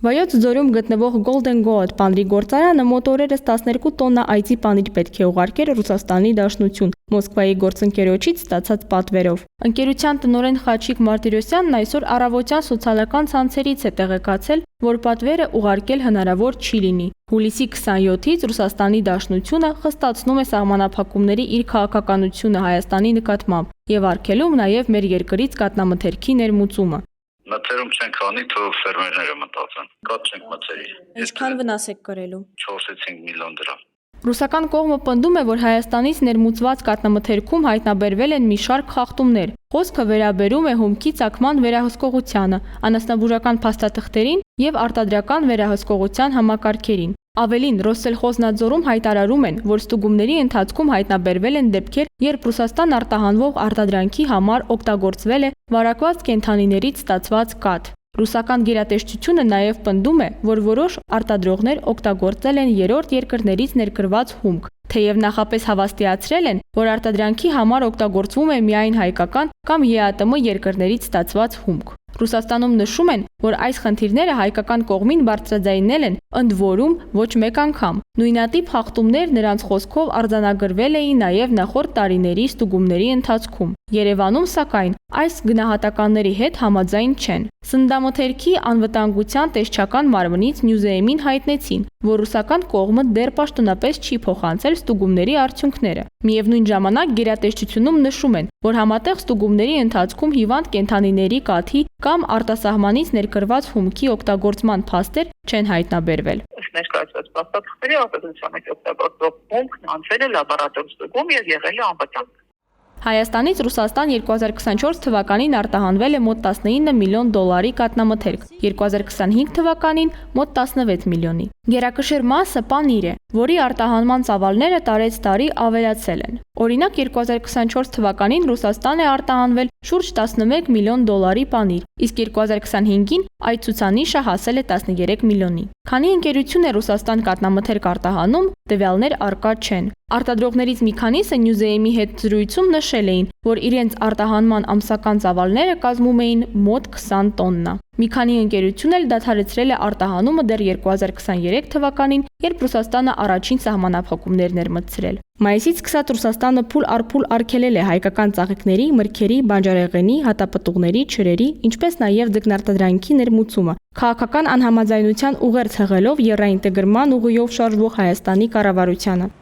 Վայոց ձորում գտնվող Golden Goat պանրի գործարանը մոտորերս 12 տոննա այծի պանիր պետք է ուղարկեր Ռուսաստանի Դաշնություն Մոսկվայի գործընկերոջից ստացած պատվերով։ Ընկերության տնօրեն Խաչիկ Մարտիրոսյանն այսօր առավոտյան սոցիալական ցանցերից է տեղեկացել, որ պատվերը ուղարկել հնարավոր չի լինի։ Հուլիսի 27-ից Ռուսաստանի Դաշնությունը խստացնում է սահմանափակումների իր քաղաքականությունը Հայաստանի նկատմամբ եւ արգելում նաեւ մեր երկրից կաթնամթերքի ներմուծումը։ Մթերում չենք անի, թող ֆերմերները մտածեն։ Կաթ չենք մթերի։ Ինչքան վնաս եք կրելու։ 4-5 միլիոն դրամ։ Ռուսական կողմը պնդում է, որ Հայաստանից ներմուծված կաթնամթերքում հայտնաբերվել են մի շարք խախտումներ։ Խոսքը վերաբերում է հումքի ծագման վերահսկողությանը, անասնաբուժական փաստաթղթերին եւ արտադրական վերահսկողության համակարգերին։ Ավելին, Ռոսսելխոզնadzորում հայտարարում են, որ ստուգումների ընթացքում հայտնաբերվել են դեպքեր, երբ Ռուսաստան արտահանվող արտադրանքի համար օգտագործվել է վարակված կենդանիներից ստացված կաթ։ Ռուսական գերատեսչությունը նաև պնդում է, որ որոշ արտադրողներ օգտագործել են երրորդ երկրներից ներկրված հումք, թեև նախապես հավաստիացրել են, որ արտադրանքի համար օգտագործվում է միայն հայկական կամ ԵԱՏՄ երկրներից ստացված հումք։ Ռուսաստանում նշում են, որ այս խնդիրները հայկական կողմին բարձրաձայնել են ընդ որում ոչ մեկ անգամ։ Նույնատիպ խախտումներ նրանց խոսքով արձանագրվել էին նաև նախորդ տարիների ստուգումների ընթացքում։ Երևանում, սակայն, այս գնահատականների հետ համաձայն չեն։ Սննդամթերքի անվտանգության տեսչական մարմնից Նյուզեյմին հայտնեցին, որ ռուսական կողմը դեռ պաշտոնապես չի փոխանցել ստուգումների արդյունքները։ Միևնույն ժամանակ գերատեսչությունում նշում են, որ համատեղ ստուգումների ընթացքում հիվանդ կենդանիների կաթի կամ արտասահմանից ներկրված հումքի օգտագործման փաստեր չեն հայտնաբերվել։ Ներկայացված փաստաթղթերի արտադրության մեջ օգտագործող հումքն անցել է լաբորատոր ստուգում եւ եղել է անվտանգ։ Հայաստանից Ռուսաստան 2024 թվականին արտահանվել է մոտ 19 միլիոն դոլարի կաթնամթերք, 2025 թվականին մոտ 16 միլիոնի։ Գերակշիռ մասը պանիր է, որի արտահանման ծավալները տարեց տարի ավելացել են։ Օրինակ 2024 թվականին Ռուսաստան է արտահանվել շուրջ 11 միլիոն դոլարի պանիր, իսկ 2025-ին այդ ցուցանիշը հասել է 13 միլիոնի։ Քանի ընկերություն է Ռուսաստան կաթնամթերք արտահանում, տվյալներ առկա չեն։ Արտադրողներից մի քանիսը Նյուզեյմի հետ զրույցում նշել էին, որ իրենց արտահանման ամսական ծավալները կազմում էին մոտ 20 տոննա։ Մի քանի ընկերություն էլ դադարեցրել է արտահանումը դեռ 2023 թվականին, երբ Ռուսաստանը առաջին սահմանափակումներն էր մտցրել։ Մայիսից սկսած Ռուսաստանը փուլ առ փուլ արգելել է հայկական ծաղիկների, մրգերի, բանջարեղենի, հատապտուղների, չրերի, ինչպես նաև ձկնարտադրանքի ներմուծումը։ Քաղաքական անհամաձայնության ուղերձ հղելով եռաինտեգրման ուղիով շարժվող Հայաստանի կառավարությանը։